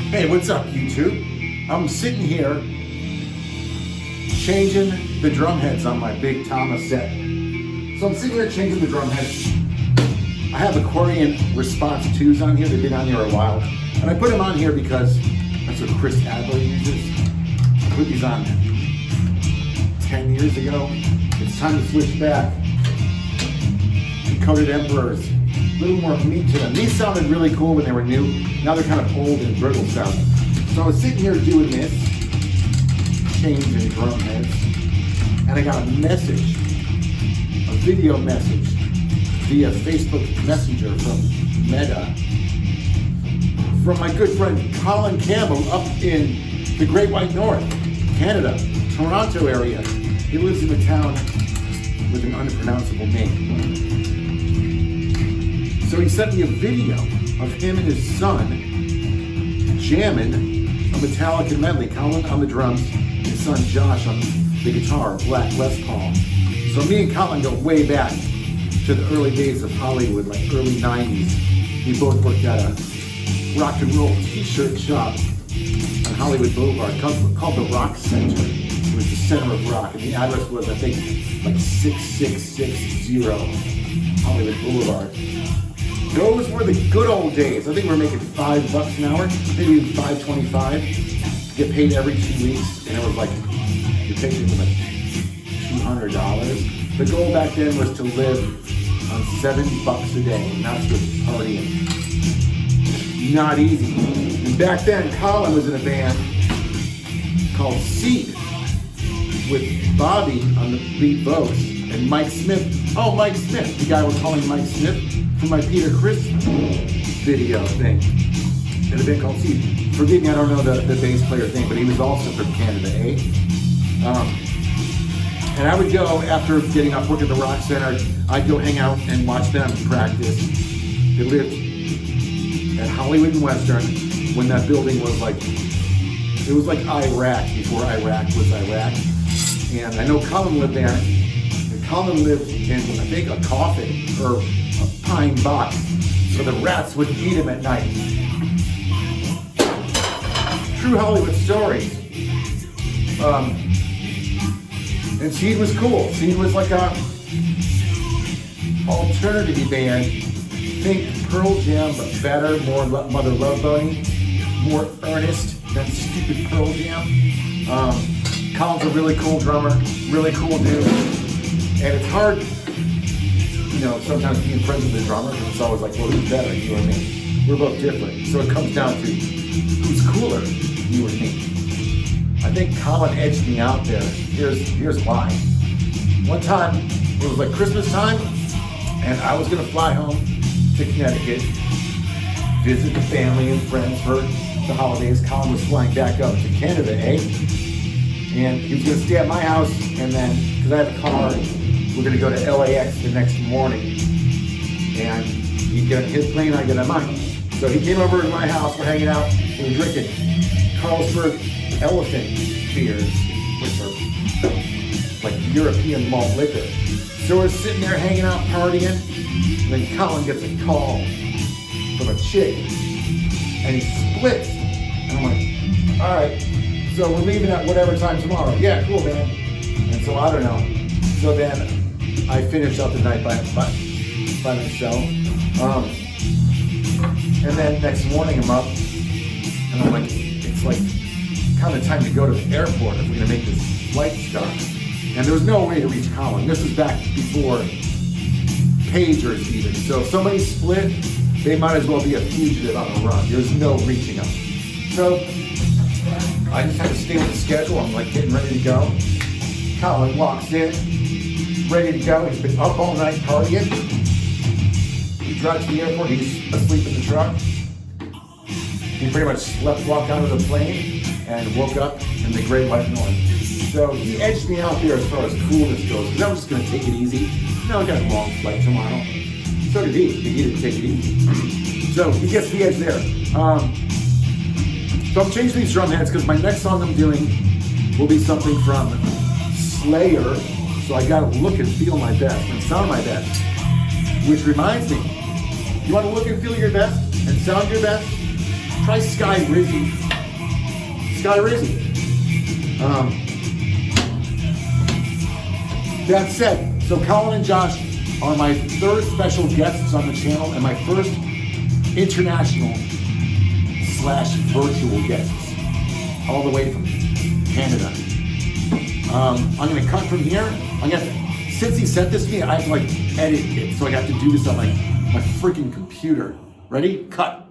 Hey, what's up, YouTube? I'm sitting here changing the drum heads on my big Thomas set. So I'm sitting here changing the drum heads. I have Aquarian Response 2s on here. They've been on here a while. And I put them on here because that's what Chris Adler uses. I put these on 10 years ago. It's time to switch back. Coated Emperors. A little more meat to them. These sounded really cool when they were new. Now they're kind of old and brittle sounding. So I was sitting here doing this, changing drum heads, and I got a message, a video message via Facebook Messenger from Meta, from my good friend Colin Campbell up in the Great White North, Canada, Toronto area. He lives in a town with an unpronounceable name. So he sent me a video of him and his son jamming a Metallica medley. Colin on the drums, his son Josh on the guitar, Black Les Paul. So me and Colin go way back to the early days of Hollywood, like early 90s. We both worked at a rock and roll t-shirt shop on Hollywood Boulevard called the Rock Center. It was the center of rock, and the address was, I think, like 6660 Hollywood Boulevard. Those were the good old days. I think we were making $5 an hour, maybe even $5.25. Get paid every 2 weeks, and it was like, your paycheck was like $200. The goal back then was to live on $7 a day, not just partying. Not easy. And back then, Colin was in a band called Seed with Bobby on the lead vocals and Mike Smith. Oh, Mike Smith, the guy we're calling Mike Smith from my Peter Chris video thing. In a band called Seed. Forgive me, I don't know the bass player's name, but he was also from Canada, eh? And I would go, after getting off work at the Rock Center, I'd go hang out and watch them practice. They lived at Hollywood and Western when that building was like, it was like Iraq before Iraq was Iraq. And I know Colin lived there. And Colin lived in, I think, a coffin or a pine box, so the rats would eat him at night. True Hollywood stories. And Seed was cool. Seed was like a alternative band. Think Pearl Jam, but better, more Mother Love Bone, more earnest than stupid Pearl Jam. Colin's a really cool drummer, really cool dude. And it's hard, you know, sometimes being friends with the drummer, because it's always like, well, who's better, you or me? We're both different. So it comes down to who's cooler, you or me. I think Colin edged me out there. Here's why. One time, it was like Christmas time, and I was gonna fly home to Connecticut, visit the family and friends for the holidays. Colin was flying back up to Canada, eh? And he was gonna stay at my house, and then, because I have a car, we're gonna go to LAX the next morning. And he'd get on his plane, I get on mine. So he came over to my house, we're hanging out, and we're drinking Carlsberg Elephant beers, which are like European malt liquor. So we're sitting there hanging out, partying, and then Colin gets a call from a chick, and he splits. And I'm like, all right, so we're leaving at whatever time tomorrow. Yeah, cool, man. And so I don't know. So then I finished up the night by myself. And then next morning I'm up, and I'm like, it's like kind of time to go to the airport if we're gonna make this flight start. And there was no way to reach Colin. This was back before pagers even. So if somebody split, they might as well be a fugitive on the run. There's no reaching them. So I just had to stay with the schedule. I'm like getting ready to go. Colin walks in, ready to go. He's been up all night partying. He drives to the airport, he's asleep in the truck. He pretty much walked out of the plane and woke up in the Great White North. So he edged me out there as far as coolness goes, because I was just going to take it easy. No, I got a long flight tomorrow. So did he. He didn't take it easy. So he gets the edge there. So I'm changing these drum heads because my next song I'm doing will be something from Slayer. So I got to look and feel my best and sound my best. Which reminds me, you want to look and feel your best and sound your best? try Sky Rizzy. Sky Rizzy. That said, so Colin and Josh are my third special guests on the channel and my first international / virtual guests, all the way from Canada. I'm gonna cut from here. Since he sent this to me, I have to like edit it, so I got to do this on my freaking computer. Ready? Cut.